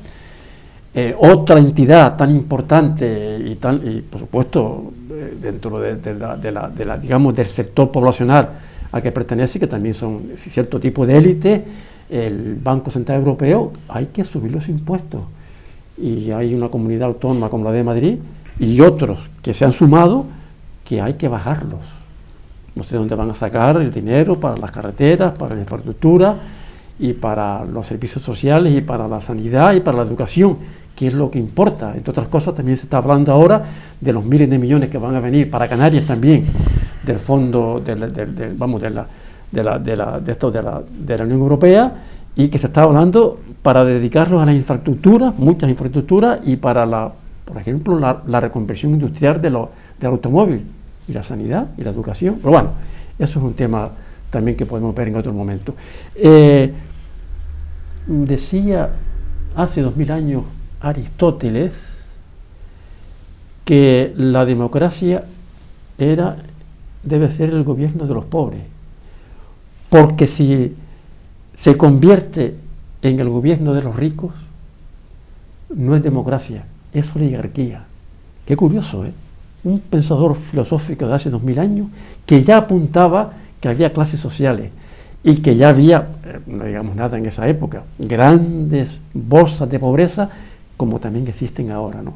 otra entidad tan importante y por supuesto dentro de la digamos del sector poblacional a que pertenece, que también son cierto tipo de élite, el Banco Central Europeo, hay que subir los impuestos. Y hay una comunidad autónoma como la de Madrid y otros que se han sumado que hay que bajarlos. No sé dónde van a sacar el dinero para las carreteras, para la infraestructura y para los servicios sociales y para la sanidad y para la educación, que es lo que importa. Entre otras cosas, también se está hablando ahora de los miles de millones que van a venir para Canarias también, del fondo de la Unión Europea, y que se está hablando para dedicarlos a las infraestructuras, muchas infraestructuras, y para, por ejemplo, la reconversión industrial del automóvil, y la sanidad y la educación. Pero bueno, eso es un tema también que podemos ver en otro momento. Decía hace 2000 años Aristóteles que la democracia debe ser el gobierno de los pobres, porque si se convierte en el gobierno de los ricos, no es democracia, es oligarquía. Qué curioso, ¿eh? Un pensador filosófico de hace 2000 años que ya apuntaba que había clases sociales y que ya había, no digamos nada en esa época, grandes bolsas de pobreza como también existen ahora, ¿no?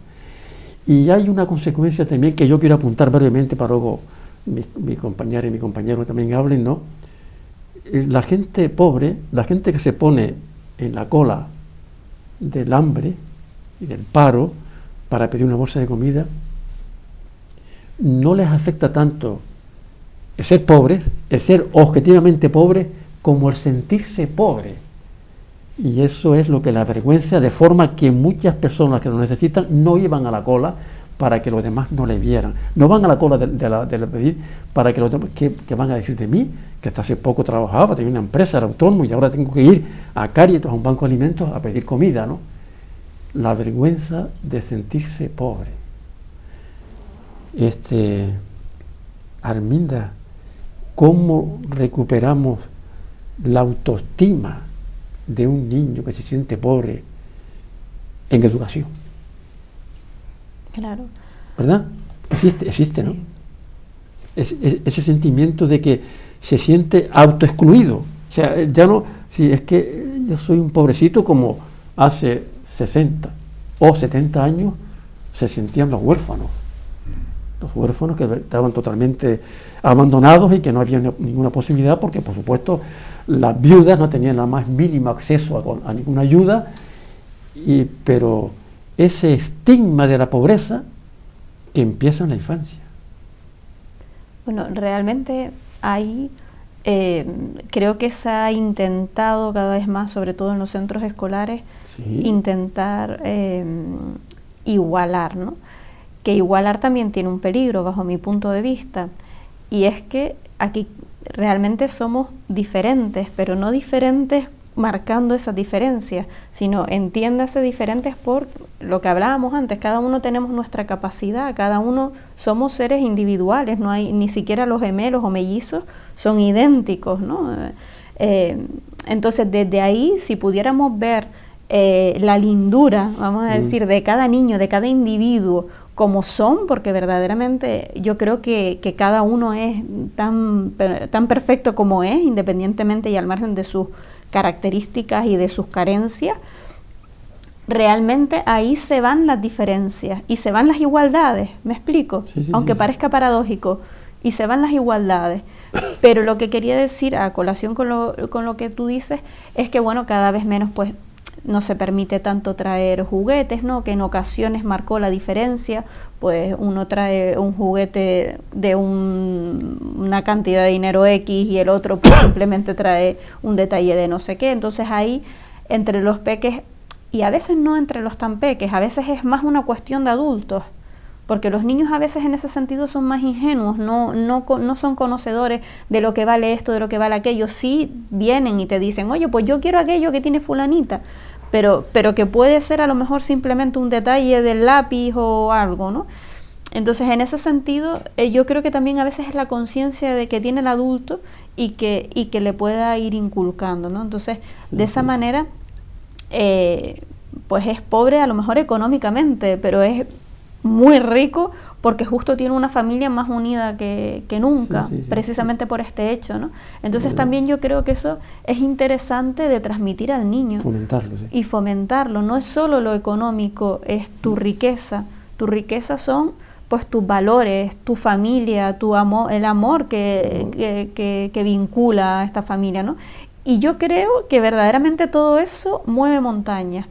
Y hay una consecuencia también que yo quiero apuntar brevemente para luego mi compañera y mi compañero también hablen, ¿no? La gente pobre, la gente que se pone en la cola del hambre y del paro para pedir una bolsa de comida, no les afecta tanto el ser pobres, el ser objetivamente pobres, como el sentirse pobre. Y eso es lo que la avergüenza, de forma que muchas personas que lo necesitan no iban a la cola para que los demás no le vieran. No van a la cola de pedir para que los demás, ¿qué van a decir de mí? Que hasta hace poco trabajaba, tenía una empresa, era autónomo y ahora tengo que ir a Cáritas, a un banco de alimentos, a pedir comida, ¿no? La vergüenza de sentirse pobre. Arminda, ¿cómo recuperamos la autoestima de un niño que se siente pobre en educación? Claro. ¿Verdad? Existe, sí. ¿No? Ese sentimiento de que se siente autoexcluido. O sea, ya no, si es que yo soy un pobrecito, como hace 60 o 70 años se sentían los huérfanos. Los huérfanos que estaban totalmente abandonados y que no había ninguna posibilidad, porque por supuesto las viudas no tenían la más mínimo acceso a ninguna ayuda, pero ese estigma de la pobreza que empieza en la infancia. Bueno, realmente ahí creo que se ha intentado cada vez más, sobre todo en los centros escolares, sí, intentar igualar, ¿no? Que igualar también tiene un peligro bajo mi punto de vista, y es que aquí realmente somos diferentes, pero no diferentes marcando esas diferencias, sino entiéndase diferentes por lo que hablábamos antes. Cada uno tenemos nuestra capacidad, cada uno somos seres individuales, no hay ni siquiera los gemelos o mellizos son idénticos, ¿no? Entonces desde ahí, si pudiéramos ver la lindura, vamos a decir, de cada niño, de cada individuo, como son, porque verdaderamente yo creo que cada uno es tan perfecto como es, independientemente y al margen de sus características y de sus carencias, realmente ahí se van las diferencias y se van las igualdades, ¿me explico? Sí, aunque parezca paradójico, y se van las igualdades. Pero lo que quería decir, a colación con lo que tú dices, es que bueno, cada vez menos pues no se permite tanto traer juguetes, ¿no? Que en ocasiones marcó la diferencia, pues uno trae un juguete de una cantidad de dinero X y el otro pues simplemente trae un detalle de no sé qué. Entonces ahí entre los peques, y a veces no entre los tan peques, a veces es más una cuestión de adultos, porque los niños a veces en ese sentido son más ingenuos, no son conocedores de lo que vale esto, de lo que vale aquello. Sí vienen y te dicen, oye, pues yo quiero aquello que tiene fulanita, pero que puede ser a lo mejor simplemente un detalle del lápiz o algo, ¿no? Entonces en ese sentido yo creo que también a veces es la conciencia de que tiene el adulto y que le pueda ir inculcando, ¿no? Entonces de esa manera pues es pobre a lo mejor económicamente, pero es muy rico porque justo tiene una familia más unida que nunca, Sí, precisamente por este hecho, ¿no? Entonces también yo creo que eso es interesante de transmitir al niño. Fomentarlo, sí. Y fomentarlo. No es solo lo económico, es tu riqueza. Tu riqueza son pues tus valores, tu familia, tu amor, el amor que vincula a esta familia, ¿no? Y yo creo que verdaderamente todo eso mueve montañas.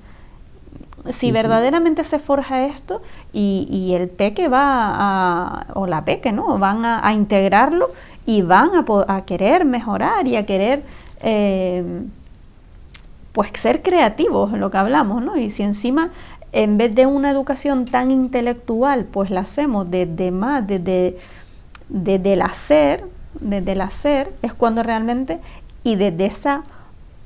Si verdaderamente se forja esto y el peque o la peque, ¿no? Van a integrarlo y van a querer mejorar y a querer pues ser creativos, en lo que hablamos, ¿no? Y si encima, en vez de una educación tan intelectual, pues la hacemos desde el hacer, es cuando realmente, y desde esa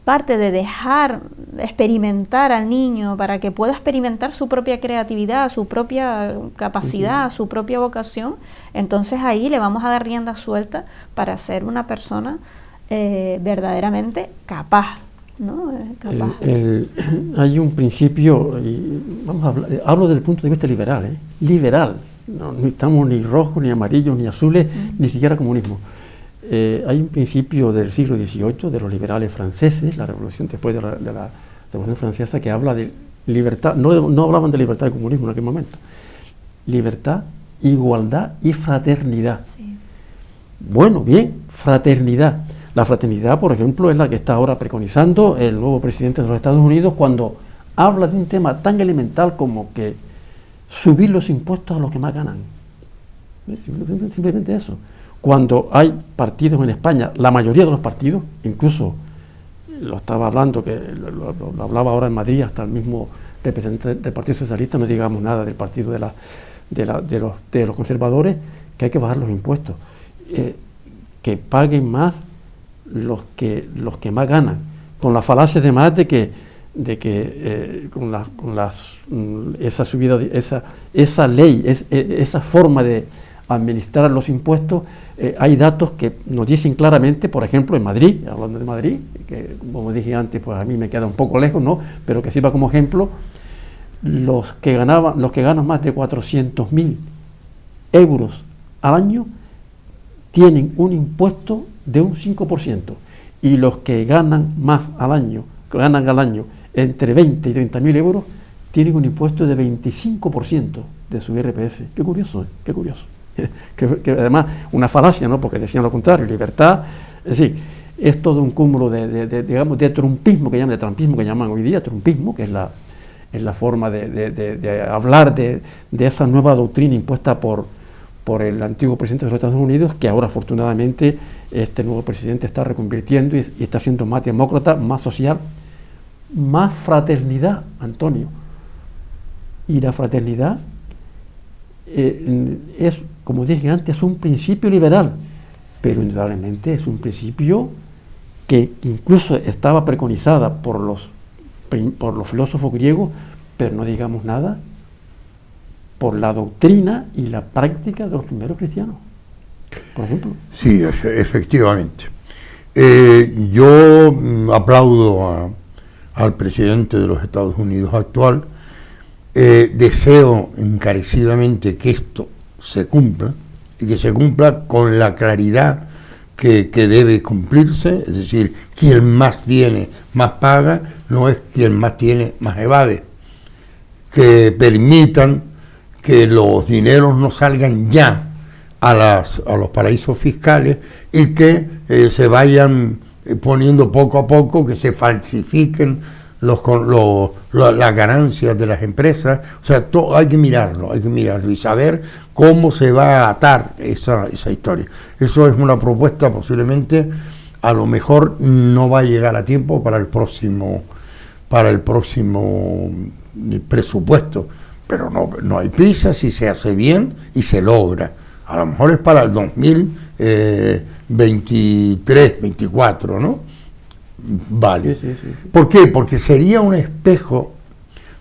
parte de dejar experimentar al niño para que pueda experimentar su propia creatividad, su propia capacidad, su propia vocación, entonces ahí le vamos a dar rienda suelta para ser una persona verdaderamente capaz, ¿no? Capaz. Hay un principio, y vamos a hablo desde el punto de vista liberal, liberal, no estamos ni rojos, ni amarillos, ni azules, ni siquiera comunismo. Hay un principio del siglo XVIII de los liberales franceses, la revolución después de la Revolución Francesa, que habla de libertad. No hablaban de libertad y comunismo en aquel momento. Libertad, igualdad y fraternidad. Sí. Bueno, bien, fraternidad. La fraternidad, por ejemplo, es la que está ahora preconizando el nuevo presidente de los Estados Unidos cuando habla de un tema tan elemental como que subir los impuestos a los que más ganan. Simplemente eso. Cuando hay partidos en España, la mayoría de los partidos, incluso lo estaba hablando, que lo hablaba ahora en Madrid, hasta el mismo representante del Partido Socialista, no digamos nada del partido de los conservadores, que hay que bajar los impuestos, que paguen más los que más ganan, con la falacia además de que esa subida, esa ley, esa forma de administrar los impuestos, hay datos que nos dicen claramente, por ejemplo, en Madrid, hablando de Madrid, que como dije antes, pues a mí me queda un poco lejos, ¿no? Pero que sirva como ejemplo, los que ganan más de 400.000 euros al año tienen un impuesto de un 5%, y los que ganan más al año entre 20 y 30.000 euros tienen un impuesto de 25% de su IRPF. Qué curioso, qué curioso. Que además una falacia, ¿no? Porque decían lo contrario, libertad, es decir, es todo un cúmulo de trumpismo, de trampismo que llaman hoy día trumpismo, que es la forma de hablar de esa nueva doctrina impuesta por el antiguo presidente de los Estados Unidos, que ahora afortunadamente este nuevo presidente está reconvirtiendo y está siendo más demócrata, más social, más fraternidad, Antonio. Y la fraternidad es, como dije antes, un principio liberal, pero indudablemente es un principio que incluso estaba preconizada por los filósofos griegos, pero no digamos nada, por la doctrina y la práctica de los primeros cristianos, por ejemplo. Sí, efectivamente. Yo aplaudo al presidente de los Estados Unidos actual. Deseo encarecidamente que esto se cumpla, y que se cumpla con la claridad que debe cumplirse, es decir, quien más tiene, más paga, no es quien más tiene, más evade. Que permitan que los dineros no salgan ya a los paraísos fiscales y que se vayan poniendo poco a poco, que se falsifiquen las ganancias de las empresas. O sea, hay que mirarlo y saber cómo se va a atar esa historia. Eso es una propuesta, posiblemente a lo mejor no va a llegar a tiempo para el próximo presupuesto, pero no hay prisa si se hace bien y se logra. A lo mejor es para el 2023, 24, ¿no? Vale. Sí. ¿Por qué? Porque sería un espejo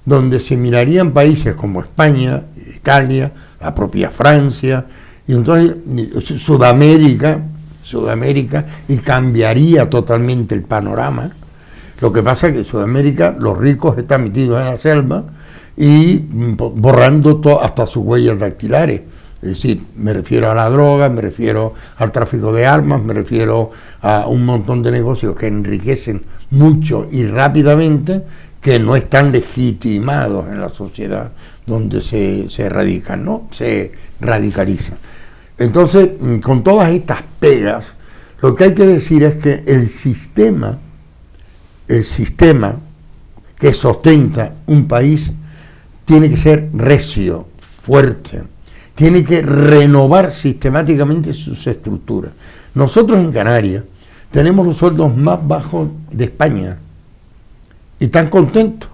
donde se mirarían países como España, Italia, la propia Francia, y entonces Sudamérica, y cambiaría totalmente el panorama. Lo que pasa es que en Sudamérica los ricos están metidos en la selva y borrando hasta sus huellas dactilares. Es decir, me refiero a la droga, me refiero al tráfico de armas, me refiero a un montón de negocios que enriquecen mucho y rápidamente, que no están legitimados en la sociedad donde se radican, ¿no? Se radicalizan. Entonces, con todas estas pegas, lo que hay que decir es que el sistema que sustenta un país tiene que ser recio, fuerte, tiene que renovar sistemáticamente sus estructuras. Nosotros en Canarias tenemos los sueldos más bajos de España y están contentos.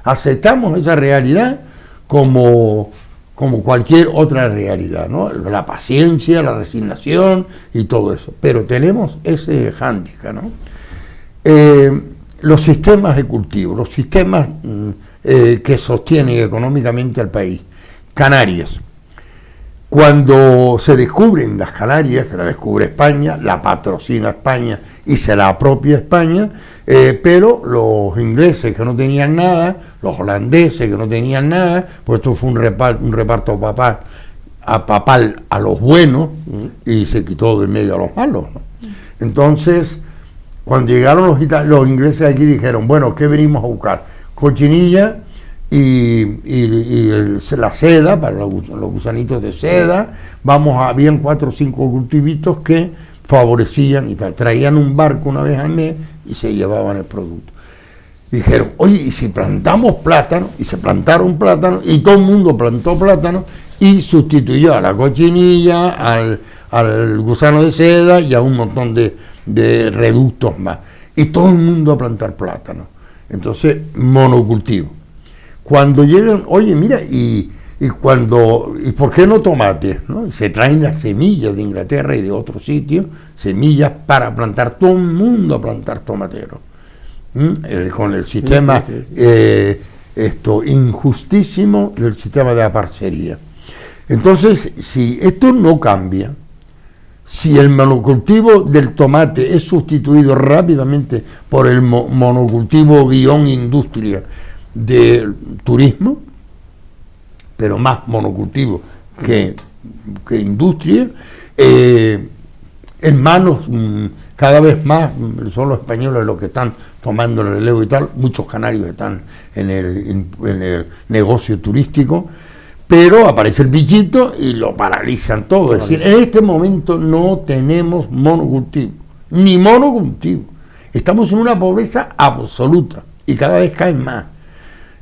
Aceptamos esa realidad como cualquier otra realidad, ¿no? La paciencia, la resignación y todo eso. Pero tenemos ese hándicap, ¿no? Los sistemas de cultivo, los sistemas que sostienen económicamente al país. Canarias. Cuando se descubren las Canarias, que la descubre España, la patrocina España y se la apropia España, pero los ingleses que no tenían nada, los holandeses que no tenían nada, pues esto fue un reparto papal a los buenos y se quitó de medio a los malos, ¿no? Entonces, cuando llegaron los ingleses aquí dijeron, bueno, ¿qué venimos a buscar? Cochinilla y la seda, para los gusanitos de seda, habían 4 o 5 cultivitos que favorecían y tal, traían un barco una vez al mes y se llevaban el producto. Dijeron, oye, ¿y si plantamos plátano? Y se plantaron plátanos y todo el mundo plantó plátano y sustituyó a la cochinilla, al gusano de seda y a un montón de reductos más. Y todo el mundo a plantar plátano. Entonces, monocultivo. Cuando llegan, oye, mira, ¿y por qué no tomates? ¿No? Y se traen las semillas de Inglaterra y de otros sitios, semillas para plantar, todo el mundo a plantar tomateros. Con el sistema injustísimo del sistema de la parcería. Entonces, si esto no cambia, si el monocultivo del tomate es sustituido rápidamente por el monocultivo _industria de turismo, pero más monocultivo que industria, en manos cada vez más, son los españoles los que están tomando el relevo y tal, muchos canarios están en el negocio turístico, pero aparece el bichito y lo paralizan todo. Es decir, en este momento no tenemos monocultivo, ni monocultivo. Estamos en una pobreza absoluta y cada vez caen más.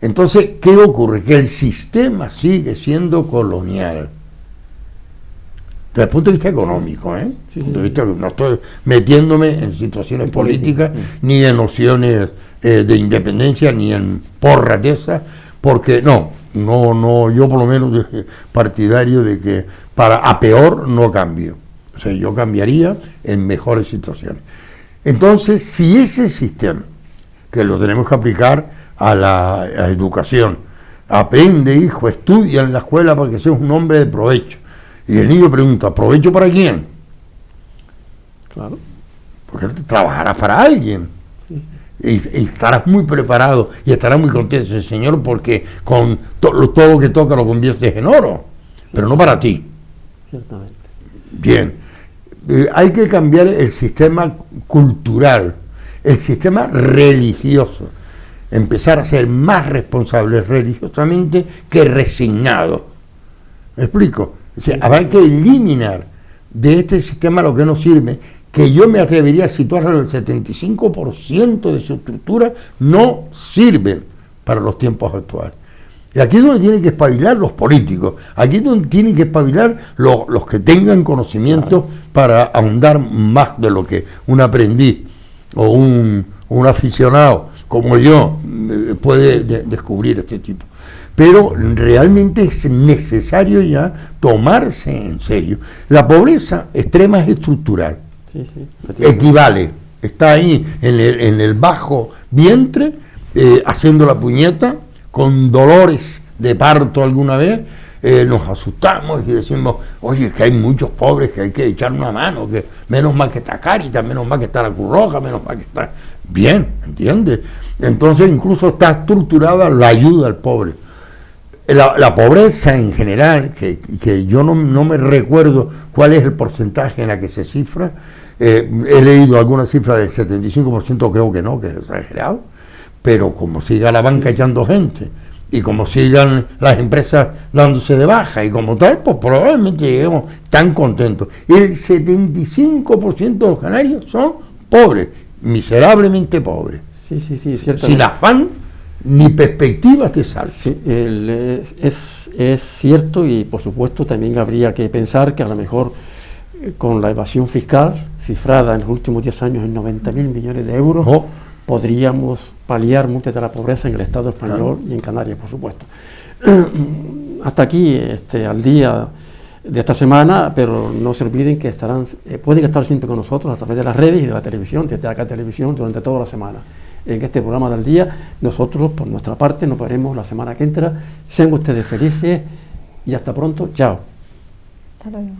Entonces, ¿qué ocurre? Que el sistema sigue siendo colonial. Desde el punto de vista económico, ¿eh? Sí. Punto de vista, no estoy metiéndome en situaciones políticas, ni en nociones de independencia, ni en porras de esas, porque no, yo por lo menos partidario de que a peor no cambio. O sea, yo cambiaría en mejores situaciones. Entonces, si ese sistema, que lo tenemos que aplicar a la educación, aprende, hijo, estudia en la escuela para que seas un hombre de provecho. Y el niño pregunta, ¿provecho para quién? Claro. Porque trabajarás para alguien. Sí. Y estarás muy preparado y estarás muy contento, Señor, porque con todo lo que toca lo conviertes en oro, pero no para ti. Ciertamente. Bien. Hay que cambiar el sistema cultural, el sistema religioso. Empezar a ser más responsables religiosamente que resignados. ¿Me explico? O sea, habrá que eliminar de este sistema lo que no sirve, que yo me atrevería a situar en el 75% de su estructura no sirven para los tiempos actuales. Y aquí es donde tienen que espabilar los políticos, aquí es donde tienen que espabilar los que tengan conocimiento para ahondar más de lo que un aprendiz o un aficionado como yo puede descubrir este tipo. Pero realmente es necesario ya tomarse en serio. La pobreza extrema es estructural. Sí, equivale, está ahí en el bajo vientre, haciendo la puñeta, con dolores de parto alguna vez, nos asustamos y decimos, oye, que hay muchos pobres que hay que echar una mano, que menos mal que está Cáritas, menos mal que está la Cruz Roja, menos mal que está... Bien, ¿entiendes? Entonces incluso está estructurada la ayuda al pobre. La pobreza en general, que yo no me recuerdo cuál es el porcentaje en la que se cifra, he leído alguna cifra del 75%, creo que no, que es exagerado, pero como siga la banca echando gente, y como sigan las empresas dándose de baja, y como tal, pues probablemente lleguemos tan contentos. El 75% de los canarios son pobres, miserablemente pobres, Sí, ciertamente. sin afán ni perspectivas de salto. Sí, es cierto, y por supuesto también habría que pensar que a lo mejor con la evasión fiscal, cifrada en los últimos 10 años en 90.000 millones de euros, podríamos paliar mucha de la pobreza en el Estado español y en Canarias, por supuesto. Hasta aquí al día de esta semana, pero no se olviden que pueden estar siempre con nosotros a través de las redes y de la televisión, desde acá televisión, durante toda la semana. En este programa del día, nosotros por nuestra parte nos veremos la semana que entra. Sean ustedes felices y hasta pronto. Chao. Hasta luego.